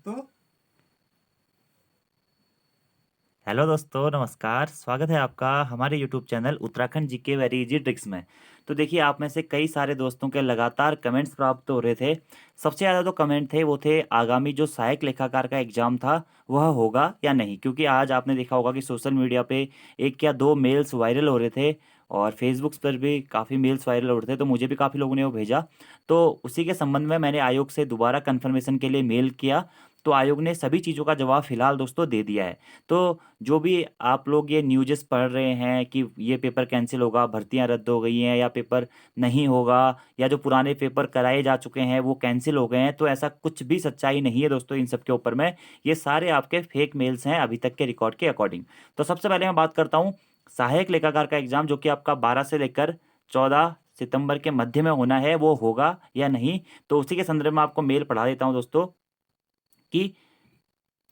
दोस्तों। हेलो दोस्तों, नमस्कार। स्वागत है आपका हमारे YouTube channel Uttarakhand GK very easy tricks में। तो देखिए, आप में से कई सारे दोस्तों के लगातार कमेंट्स प्राप्त हो रहे थे। सबसे ज़्यादा जो कमेंट थे वो थे आगामी जो सहायक लेखाकार का एग्जाम था वह होगा या नहीं, क्योंकि आज आपने देखा होगा कि सोशल मीडिया पे एक या दो मेल्स वायरल हो रहे थे और फेसबुक पर भी काफ़ी मेल्स वायरल हो रहे थे, तो मुझे भी काफ़ी लोगों ने वो भेजा। तो उसी के संबंध में मैंने आयोग से दोबारा कन्फर्मेशन के लिए मेल किया। तो आयोग ने सभी चीज़ों का जवाब फिलहाल दोस्तों दे दिया है। तो जो भी आप लोग ये न्यूज़ पढ़ रहे हैं कि ये पेपर कैंसिल होगा, भर्तियां रद्द हो गई हैं या पेपर नहीं होगा, या जो पुराने पेपर कराए जा चुके हैं वो कैंसिल हो गए हैं, तो ऐसा कुछ भी सच्चाई नहीं है दोस्तों इन सब के ऊपर में। ये सारे आपके फेक मेल्स हैं अभी तक के रिकॉर्ड के अकॉर्डिंग। तो सबसे पहले मैं बात करता हूँ सहायक लेखाकार का एग्जाम, जो कि आपका 12 से लेकर 14 सितंबर के मध्य में होना है, वो होगा या नहीं। तो उसी के संदर्भ में आपको मेल पढ़ा देता हूँ दोस्तों कि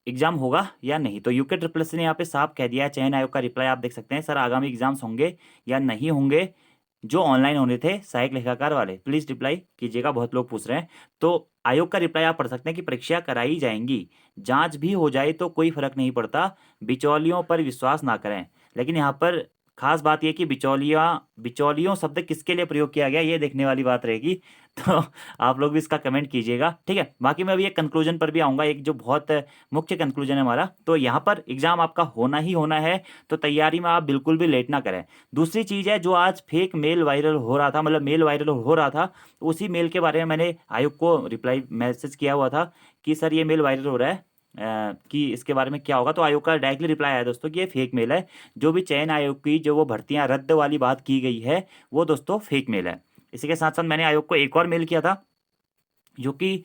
एग्जाम होगा या नहीं। तो यूके ट्रिपल एस ने यहाँ पे साफ कह दिया है। चयन आयोग का रिप्लाई आप देख सकते हैं। सर, आगामी एग्जाम्स होंगे या नहीं होंगे जो ऑनलाइन होने थे सहायक लेखाकार वाले, प्लीज रिप्लाई कीजिएगा, बहुत लोग पूछ रहे हैं। तो आयोग का रिप्लाई आप पढ़ सकते हैं कि परीक्षा कराई जाएंगी, जांच भी हो जाए तो कोई फर्क नहीं पड़ता, बिचौलियों पर विश्वास ना करें। लेकिन यहाँ पर खास बात यह कि बिचौलियों शब्द किसके लिए प्रयोग किया गया, ये देखने वाली बात रहेगी। तो आप लोग भी इसका कमेंट कीजिएगा, ठीक है। बाकी मैं अभी एक कंक्लूजन पर भी आऊँगा, एक जो बहुत मुख्य कंक्लूजन है हमारा। तो यहाँ पर एग्जाम आपका होना ही होना है, तो तैयारी में आप बिल्कुल भी लेट ना करें। दूसरी चीज़ है, जो आज फेक मेल वायरल हो रहा था, मतलब मेल वायरल हो रहा था, तो उसी मेल के बारे में मैंने आयोग को रिप्लाई मैसेज किया हुआ था कि सर ये मेल वायरल हो रहा है, कि इसके बारे में क्या होगा। तो आयोग का डायरेक्टली रिप्लाई आया दोस्तों कि ये फेक मेल है। जो भी चयन आयोग की जो वो भर्तियां रद्द वाली बात की गई है वो दोस्तों फेक मेल है। इसी के साथ साथ मैंने आयोग को एक और मेल किया था जो कि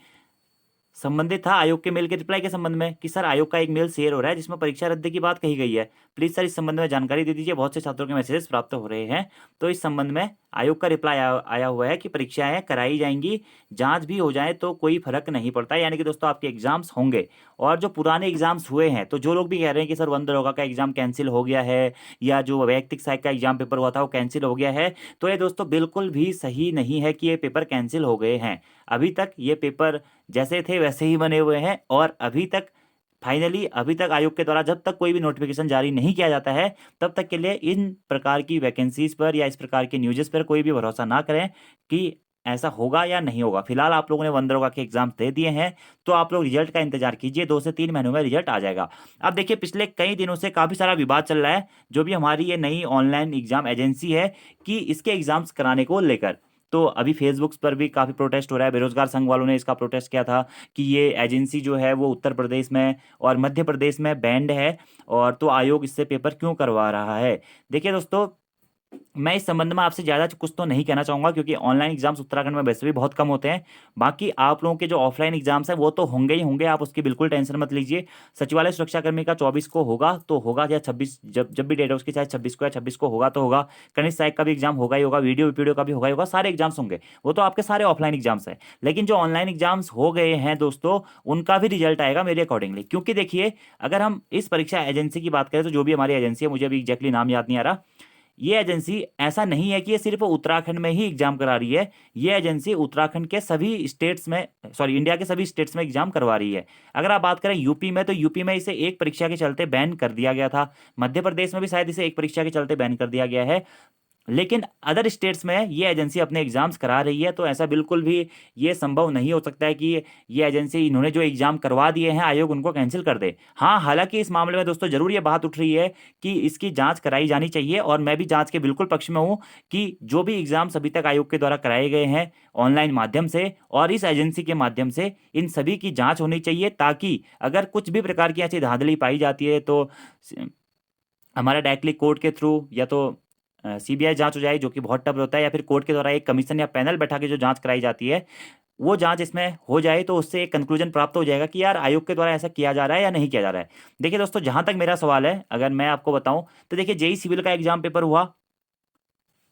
संबंधित था आयोग के मेल के रिप्लाई के संबंध में कि सर आयोग का एक मेल शेयर हो रहा है जिसमें परीक्षा रद्द की बात कही गई है, प्लीज सर इस संबंध में जानकारी दे दीजिए, बहुत से छात्रों के मैसेजेस प्राप्त हो रहे हैं। तो इस संबंध में आयोग का रिप्लाई आया हुआ है कि परीक्षाएं कराई जाएंगी, जांच भी हो जाए तो कोई फर्क नहीं पड़ता। यानी कि दोस्तों आपके एग्जाम्स होंगे। और जो पुराने एग्जाम्स हुए हैं, तो जो लोग भी कह रहे हैं कि सर वन दरोगा का एग्जाम कैंसिल हो गया है या जो वैयक्तिक सहायक का एग्जाम पेपर हुआ था वो कैंसिल हो गया है, तो ये दोस्तों बिल्कुल भी सही नहीं है कि ये पेपर कैंसिल हो गए हैं। अभी तक ये पेपर जैसे थे वैसे ही बने हुए हैं और अभी तक फाइनली, अभी तक आयोग के द्वारा जब तक कोई भी नोटिफिकेशन जारी नहीं किया जाता है तब तक के लिए इन प्रकार की वैकेंसीज पर या इस प्रकार के न्यूज़ पर कोई भी भरोसा ना करें कि ऐसा होगा या नहीं होगा। फिलहाल आप लोगों ने वन दरोगा के एग्जाम दे दिए हैं, तो आप लोग रिजल्ट का इंतजार कीजिए, 2 से 3 महीनों में रिजल्ट आ जाएगा। अब देखिए, पिछले कई दिनों से काफ़ी सारा विवाद चल रहा है जो भी हमारी ये नई ऑनलाइन एग्जाम एजेंसी है कि इसके एग्जाम्स कराने को लेकर। तो अभी फेसबुक पर भी काफ़ी प्रोटेस्ट हो रहा है। बेरोजगार संघ वालों ने इसका प्रोटेस्ट किया था कि ये एजेंसी जो है वो उत्तर प्रदेश में और मध्य प्रदेश में बैंड है, और तो आयोग इससे पेपर क्यों करवा रहा है। देखिए दोस्तों, मैं इस संबंध में आपसे ज़्यादा कुछ तो नहीं कहना चाहूँगा क्योंकि ऑनलाइन एग्जाम्स उत्तराखंड में वैसे भी बहुत कम होते हैं। बाकी आप लोगों के जो ऑफलाइन एग्जाम्स हैं वो तो होंगे ही होंगे, आप उसकी बिल्कुल टेंशन मत लीजिए। सचिवालय सुरक्षाकर्मी का 24 को होगा तो होगा, या 26, जब जब भी डेट है उसकी, चाहे 26 को या 26 को होगा तो होगा। कनिष्ठ सहायक का भी एग्जाम होगा ही होगा, वीडियो का भी होगा ही होगा, सारे एग्जाम्स होंगे। वो तो आपके सारे ऑफलाइन एग्जाम्स हैं। लेकिन जो ऑनलाइन एग्जाम्स हो गए हैं दोस्तों, उनका भी रिजल्ट आएगा मेरे अकॉर्डिंगली। क्योंकि देखिए, अगर हम इस परीक्षा एजेंसी की बात करें तो जो भी हमारी एजेंसी है, मुझे अभी एग्जैक्टली नाम याद नहीं आ रहा, ये एजेंसी ऐसा नहीं है कि ये सिर्फ उत्तराखंड में ही एग्जाम करा रही है। ये एजेंसी उत्तराखंड के सभी स्टेट्स में, सॉरी, इंडिया के सभी स्टेट्स में एग्जाम करवा रही है। अगर आप बात करें यूपी में, तो यूपी में इसे एक परीक्षा के चलते बैन कर दिया गया था। मध्य प्रदेश में भी शायद इसे एक परीक्षा के चलते बैन कर दिया गया है। लेकिन अदर स्टेट्स में ये एजेंसी अपने एग्जाम्स करा रही है। तो ऐसा बिल्कुल भी ये संभव नहीं हो सकता है कि ये एजेंसी, इन्होंने जो एग्जाम करवा दिए हैं, आयोग उनको कैंसिल कर दे। हाँ, हालांकि इस मामले में दोस्तों जरूर ये बात उठ रही है कि इसकी जांच कराई जानी चाहिए, और मैं भी जांच के बिल्कुल पक्ष में हूँ कि जो भी एग्जाम्स अभी तक आयोग के द्वारा कराए गए हैं ऑनलाइन माध्यम से और इस एजेंसी के माध्यम से, इन सभी की जाँच होनी चाहिए, ताकि अगर कुछ भी प्रकार की ऐसी धांधली पाई जाती है तो हमारा डायरेक्टली कोर्ट के थ्रू या तो सीबीआई जांच हो जाए, जो कि बहुत टफ होता है, या फिर कोर्ट के द्वारा एक कमीशन या पैनल बैठा के जो जांच कराई जाती है, वो जांच इसमें हो जाए, तो उससे एक कंक्लूजन प्राप्त हो जाएगा कि यार आयोग के द्वारा ऐसा किया जा रहा है या नहीं किया जा रहा है। देखिए दोस्तों, जहां तक मेरा सवाल है, अगर मैं आपको बताऊं, तो देखिए जेई सिविल का एग्जाम पेपर हुआ,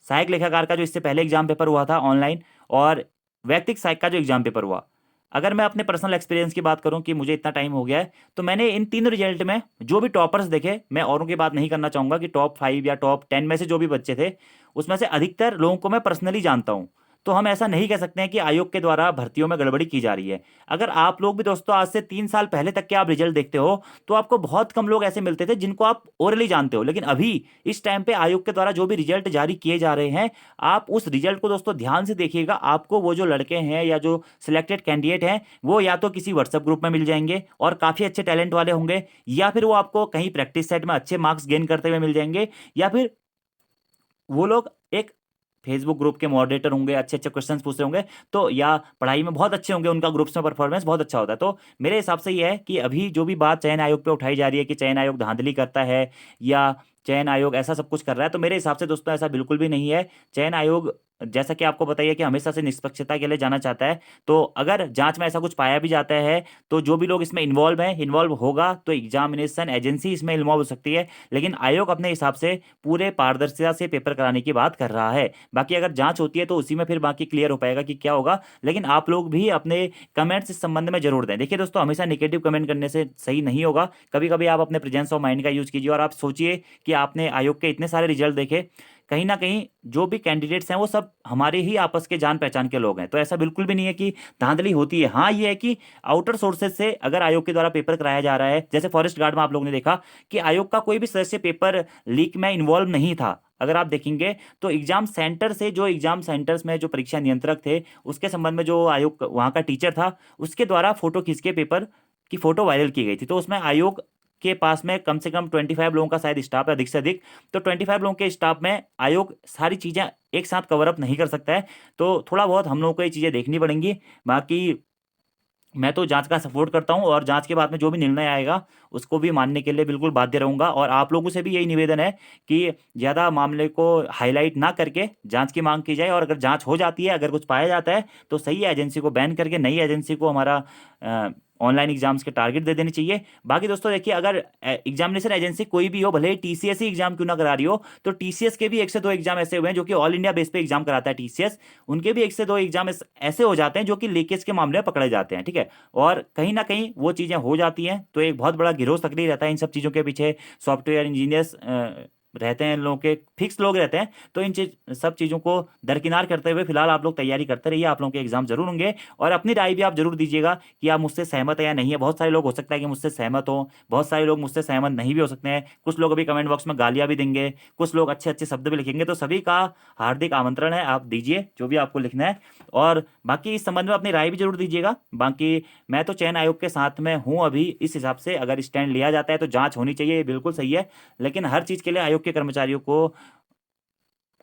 सहायक लेखाकार का जो इससे पहले एग्जाम पेपर हुआ था ऑनलाइन, और वैयक्तिक सहायक का जो एग्जाम पेपर हुआ। अगर मैं अपने पर्सनल एक्सपीरियंस की बात करूं कि मुझे इतना टाइम हो गया है, तो मैंने इन तीनों रिजल्ट में जो भी टॉपर्स देखे, मैं औरों की बात नहीं करना चाहूंगा कि टॉप 5 या टॉप 10 में से जो भी बच्चे थे, उसमें से अधिकतर लोगों को मैं पर्सनली जानता हूं। तो हम ऐसा नहीं कह सकते हैं कि आयोग के द्वारा भर्तियों में गड़बड़ी की जा रही है। अगर आप लोग भी दोस्तों आज से 3 साल पहले तक के आप रिजल्ट देखते हो तो आपको बहुत कम लोग ऐसे मिलते थे जिनको आप ओरली जानते हो, लेकिन अभी इस टाइम पे आयोग के द्वारा जो भी रिजल्ट जारी किए जा रहे हैं, आप उस रिजल्ट को दोस्तों ध्यान से देखिएगा। आपको वो जो लड़के हैं या जो सिलेक्टेड कैंडिडेट हैं वो या तो किसी व्हाट्सएप ग्रुप में मिल जाएंगे और काफ़ी अच्छे टैलेंट वाले होंगे, या फिर वो आपको कहीं प्रैक्टिस सेट में अच्छे मार्क्स गेन करते हुए मिल जाएंगे, या फिर वो लोग एक फेसबुक ग्रुप के मॉडरेटर होंगे, अच्छे अच्छे क्वेश्चंस पूछ रहे होंगे, तो या पढ़ाई में बहुत अच्छे होंगे, उनका ग्रुप्स में परफॉर्मेंस बहुत अच्छा होता है। तो मेरे हिसाब से ये है कि अभी जो भी बात चयन आयोग पे उठाई जा रही है कि चयन आयोग धांधली करता है या चयन आयोग ऐसा सब कुछ कर रहा है, तो मेरे हिसाब से दोस्तों ऐसा बिल्कुल भी नहीं है। चयन आयोग जैसा कि आपको बताइए कि हमेशा से निष्पक्षता के लिए जाना चाहता है, तो अगर जांच में ऐसा कुछ पाया भी जाता है तो जो भी लोग इसमें इन्वॉल्व होगा तो एग्जामिनेशन एजेंसी इसमें इन्वॉल्व हो सकती है, लेकिन आयोग अपने हिसाब से पूरे पारदर्शिता से पेपर कराने की बात कर रहा है। बाकी अगर जांच होती है तो उसी में फिर बाकी क्लियर हो पाएगा कि क्या होगा। लेकिन आप लोग भी अपने कमेंट्स इस संबंध में जरूर दें। देखिए दोस्तों, हमेशा नेगेटिव कमेंट करने से सही नहीं होगा। कभी कभी आप अपने प्रेजेंस ऑफ माइंड का यूज कीजिए और आप सोचिए कि आपने आयोग के इतने सारे रिजल्ट देखे, कहीं ना कहीं जो भी कैंडिडेट्स हैं वो सब हमारे ही आपस के जान पहचान के लोग हैं, तो ऐसा बिल्कुल भी नहीं है कि धांधली होती है। हाँ, ये है कि आउटर सोर्सेज से अगर आयोग के द्वारा पेपर कराया जा रहा है, जैसे फॉरेस्ट गार्ड में आप लोगों ने देखा कि आयोग का कोई भी सदस्य पेपर लीक में इन्वॉल्व नहीं था। अगर आप देखेंगे तो एग्जाम सेंटर से, जो एग्जाम सेंटर्स में जो परीक्षा नियंत्रक थे उसके संबंध में जो आयोग वहाँ का टीचर था उसके द्वारा फोटो खींच के पेपर की फोटो वायरल की गई थी, तो उसमें आयोग के पास में कम से कम 25 लोगों का शायद स्टाफ है, अधिक से अधिक। तो 25 लोगों के स्टाफ में आयोग सारी चीज़ें एक साथ कवर अप नहीं कर सकता है, तो थोड़ा बहुत हम लोगों को ये चीज़ें देखनी पड़ेंगी। बाकी मैं तो जांच का सपोर्ट करता हूं और जांच के बाद में जो भी निर्णय आएगा उसको भी मानने के लिए बिल्कुल बाध्य रहूंगा। और आप लोगों से भी यही निवेदन है कि ज़्यादा मामले को हाईलाइट ना करके जांच की मांग की जाए, और अगर जांच हो जाती है, अगर कुछ पाया जाता है तो सही है, एजेंसी को बैन करके नई एजेंसी को हमारा ऑनलाइन एग्जाम्स के टारगेट दे देने चाहिए। बाकी दोस्तों देखिए, अगर एग्जामिनेशन एजेंसी कोई भी हो, भले ही टीसीएस ही एग्जाम क्यों ना करा रही हो, तो टीसीएस के भी 1 से 2 एग्जाम ऐसे हुए हैं जो कि ऑल इंडिया बेस पे एग्जाम कराता है टीसीएस, उनके भी 1 से 2 एग्जाम ऐसे हो जाते हैं जो कि लीकेज के मामले में पकड़े जाते हैं। ठीक है, और कहीं ना कहीं वो चीज़ें हो जाती हैं, तो एक बहुत बड़ा गिरोह सक्रिय रहता है इन सब चीज़ों के पीछे। सॉफ्टवेयर इंजीनियर्स रहते हैं, इन लोगों के फिक्स लोग रहते हैं, तो इन सब चीज़ों को दरकिनार करते हुए फिलहाल आप लोग तैयारी करते रहिए। आप लोगों के एग्जाम जरूर होंगे और अपनी राय भी आप जरूर दीजिएगा कि आप मुझसे सहमत है या नहीं है। बहुत सारे लोग हो सकता है कि मुझसे सहमत हो, बहुत सारे लोग मुझसे सहमत नहीं भी हो सकते हैं, कुछ लोग अभी कमेंट बॉक्स में गालियां भी देंगे, कुछ लोग अच्छे अच्छे शब्द भी लिखेंगे, तो सभी का हार्दिक आमंत्रण है, आप दीजिए जो भी आपको लिखना है। और बाकी इस संबंध में अपनी राय भी जरूर दीजिएगा। बाकी मैं तो चयन आयोग के साथ में हूँ अभी, इस हिसाब से अगर स्टैंड लिया जाता है तो जांच होनी चाहिए, ये बिल्कुल सही है, लेकिन हर चीज़ के लिए आयोग के कर्मचारियों को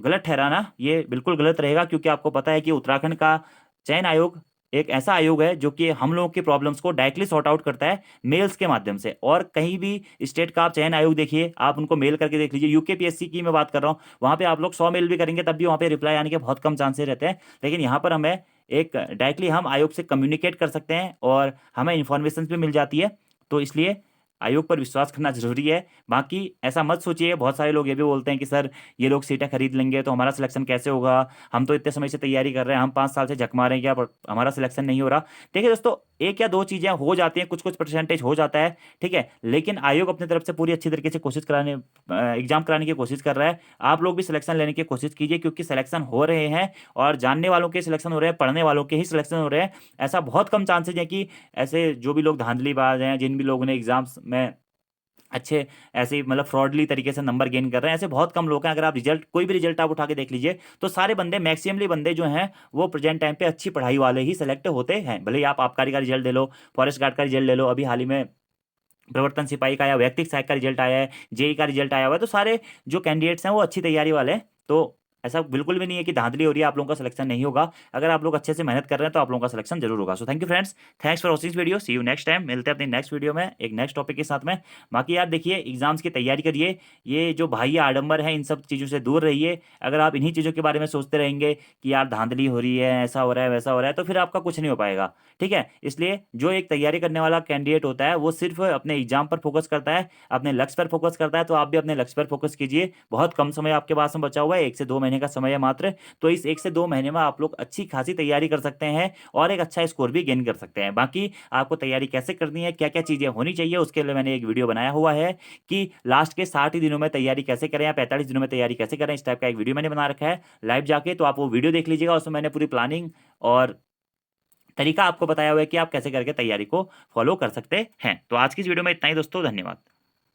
गलत ठहराना ये बिल्कुल गलत रहेगा, क्योंकि आपको पता है कि उत्तराखंड का चयन आयोग एक ऐसा आयोग है जो कि हम लोगों की प्रॉब्लम्स को डायरेक्टली सॉर्ट आउट करता है मेल्स के माध्यम से। और कहीं भी स्टेट का आप चयन आयोग देखिए, आप उनको मेल करके देख लीजिए, यूकेपीएससी की मैं बात कर रहा हूँ, वहाँ पे आप लोग 100 मेल भी करेंगे तब भी वहाँ पे रिप्लाई आने के बहुत कम चांसेस रहते हैं, लेकिन यहाँ पर हमें एक डायरेक्टली हम आयोग से कम्युनिकेट कर सकते हैं और हमें इन्फॉर्मेशन भी मिल जाती है, तो इसलिए आयोग पर विश्वास करना जरूरी है। बाकी ऐसा मत सोचिए, बहुत सारे लोग ये भी बोलते हैं कि सर ये लोग सीटें खरीद लेंगे तो हमारा सिलेक्शन कैसे होगा, हम तो इतने समय से तैयारी कर रहे हैं, हम 5 साल से झक मारे हैं क्या, पर हमारा सिलेक्शन नहीं हो रहा। देखिए दोस्तों, 1 या 2 चीज़ें हो जाती हैं, कुछ कुछ परसेंटेज हो जाता है, ठीक है, लेकिन आयोग अपनी तरफ से पूरी अच्छी तरीके से कोशिश कराने एग्जाम कराने की कोशिश कर रहा है। आप लोग भी सिलेक्शन लेने की कोशिश कीजिए, क्योंकि सिलेक्शन हो रहे हैं और जानने वालों के सिलेक्शन हो रहे हैं, पढ़ने वालों के ही सिलेक्शन हो रहे हैं। ऐसा बहुत कम चांसेज है कि ऐसे जो भी लोग धांधलीबाज हैं, जिन भी लोगों ने एग्जाम्स में अच्छे ऐसे ही मतलब फ्रॉडली तरीके से नंबर गेन कर रहे हैं, ऐसे बहुत कम लोग हैं। अगर आप रिजल्ट, कोई भी रिजल्ट आप उठा के देख लीजिए, तो सारे बंदे, मैक्सिममली बंदे जो हैं वो प्रेजेंट टाइम पे अच्छी पढ़ाई वाले ही सेलेक्ट होते हैं। भले ही आप आबकारी का रिजल्ट ले लो, फॉरेस्ट गार्ड का रिजल्ट ले लो, अभी हाल ही में प्रवर्तन सिपाही का या व्यक्तिक सहायक का रिजल्ट आया है, जेई का रिजल्ट आया हुआ है, तो सारे जो कैंडिडेट्स हैं वो अच्छी तैयारी वाले हैं। तो ऐसा बिल्कुल भी नहीं है कि धांधली हो रही है, आप लोगों का सिलेक्शन नहीं होगा। अगर आप लोग अच्छे से मेहनत कर रहे हैं तो आप लोगों का सिलेक्शन जरूर होगा। So thank you friends, thanks for watching video, see you next time. मिलते हैं अपनी नेक्स्ट वीडियो में एक नेक्स्ट टॉपिक के साथ में। बाकी यार देखिए, एग्जाम्स की तैयारी करिए, ये जो भाई आडंबर है इन सब चीज़ों से दूर रहिए। अगर आप इन्हीं चीज़ों के बारे में सोचते रहेंगे कि यार धांधली हो रही है, ऐसा हो रहा है, वैसा हो रहा है, तो फिर आपका कुछ नहीं हो पाएगा। ठीक है, इसलिए जो एक तैयारी करने वाला कैंडिडेट होता है वो सिर्फ अपने एग्जाम पर फोकस करता है, अपने लक्ष्य पर फोकस करता है, तो आप भी अपने लक्ष्य पर फोकस कीजिए। बहुत कम समय आपके पास में बचा हुआ है, 1 से 2 महीने महीने का समय है मात्र, तो इस 1 से 2 महीने में आप लोग अच्छी खासी तैयारी कर सकते हैं और एक अच्छा स्कोर भी गेन कर सकते हैं। बाकी आपको तैयारी कैसे करनी है, क्या-क्या चीज़ें होनी चाहिए, उसके लिए मैंने एक वीडियो बनाया हुआ है कि लास्ट के 60 ही दिनों में तैयारी कैसे करें या 45 दिनों में तैयारी कैसे करें, इस टाइप का एक वीडियो मैंने बना रखा है लाइव जाके, तो आप वो वीडियो देख लीजिएगा। उसमें मैंने पूरी प्लानिंग और तरीका आपको बताया हुआ है कि आप कैसे करके तैयारी को फॉलो कर सकते हैं। तो आज की इस वीडियो में इतना ही दोस्तों, धन्यवाद।